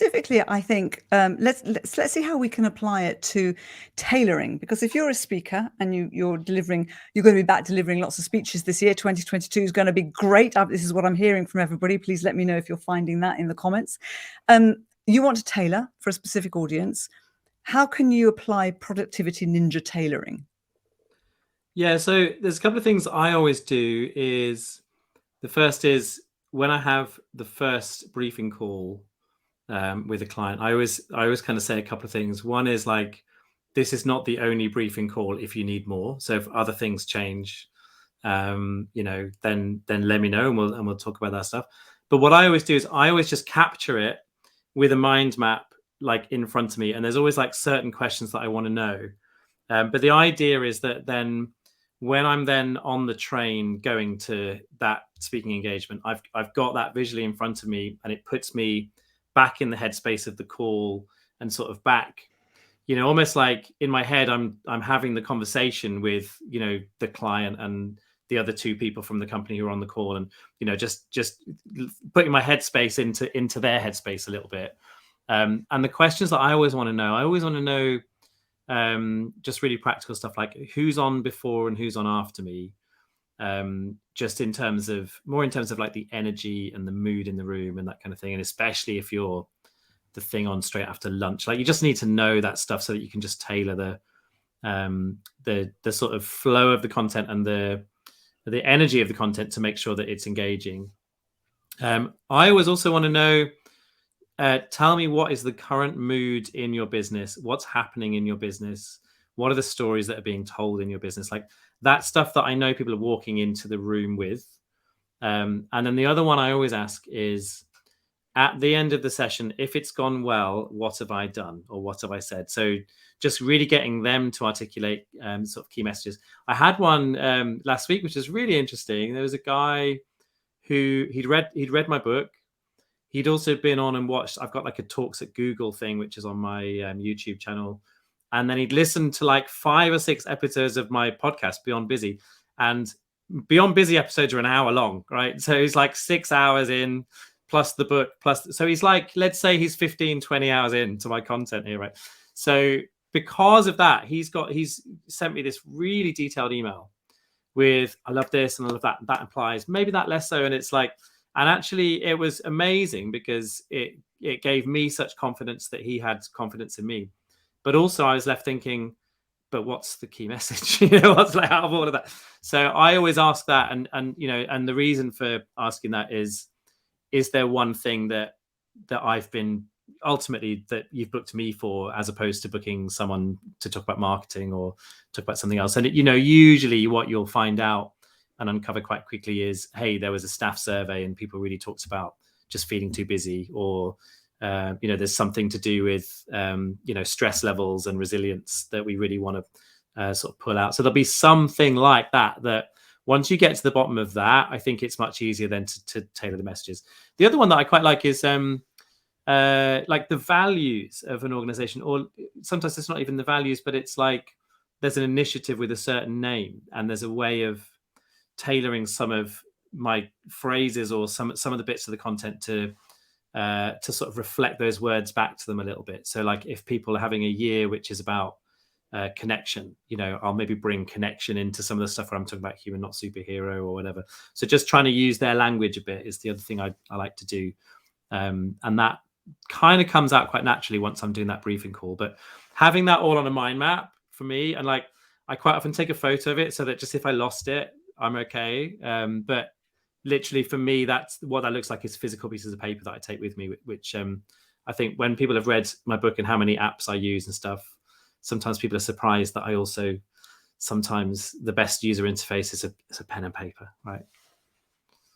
specifically, I think let's see how we can apply it to tailoring. Because if you're a speaker and you're going to be back delivering lots of speeches this year. 2022 is going to be great. This is what I'm hearing from everybody. Please let me know if you're finding that in the comments. You want to tailor for a specific audience. How can you apply productivity ninja tailoring? Yeah, so there's a couple of things I always do. Is the first is when I have the first briefing call with a client, I always kind of say a couple of things. One is like, this is not the only briefing call if you need more. So if other things change, then let me know and we'll talk about that stuff. But what I always do is I always just capture it with a mind map like in front of me, and there's always like certain questions that I want to know. But the idea is that then when I'm then on the train going to that speaking engagement, I've got that visually in front of me, and it puts me back in the headspace of the call and sort of back, almost like in my head, I'm having the conversation with, the client and the other two people from the company who are on the call, and, just putting my headspace into their headspace a little bit. And the questions that I always want to know, just really practical stuff like who's on before and who's on after me. Just in terms of like the energy and the mood in the room and that kind of thing. And especially if you're the thing on straight after lunch, like you just need to know that stuff so that you can just tailor the sort of flow of the content and the energy of the content to make sure that it's engaging. I always also want to know, tell me what is the current mood in your business? What's happening in your business? What are the stories that are being told in your business? Like that stuff that I know people are walking into the room with. And then the other one I always ask is, at the end of the session, if it's gone well, what have I done or what have I said? So just really getting them to articulate sort of key messages. I had one last week, which is really interesting. There was a guy who he'd read my book. He'd also been on and watched, I've got like a Talks at Google thing, which is on my YouTube channel. And then he'd listened to like 5 or 6 episodes of my podcast, Beyond Busy. And Beyond Busy episodes are an hour long, right? So he's like 6 hours in, plus the book, so he's like, let's say he's 15, 20 hours into my content here, right? So because of that, he's sent me this really detailed email with, I love this and I love that. That implies maybe that less so. And it's like, and actually it was amazing because it gave me such confidence that he had confidence in me. But also I was left thinking, but what's the key message? What's like out of all of that? So I always ask that. And the reason for asking that is there one thing that I've been ultimately that you've booked me for, as opposed to booking someone to talk about marketing or talk about something else? And usually what you'll find out and uncover quite quickly is, hey, there was a staff survey and people really talked about just feeling too busy, or there's something to do with stress levels and resilience that we really want to sort of pull out. So there'll be something like that once you get to the bottom of that, I think it's much easier then to tailor the messages. The other one that I quite like is like the values of an organization, or sometimes it's not even the values, but it's like there's an initiative with a certain name, and there's a way of tailoring some of my phrases or some of the bits of the content to sort of reflect those words back to them a little bit. So like if people are having a year which is about connection, I'll maybe bring connection into some of the stuff where I'm talking about human, not superhero or whatever. So just trying to use their language a bit is the other thing I like to do. And that kind of comes out quite naturally once I'm doing that briefing call. But having that all on a mind map for me, and like I quite often take a photo of it so that just if I lost it, I'm okay. But literally for me, that's what that looks like, is physical pieces of paper that I take with me, which I think when people have read my book and how many apps I use and stuff, sometimes people are surprised that I also, sometimes the best user interface is a pen and paper, right?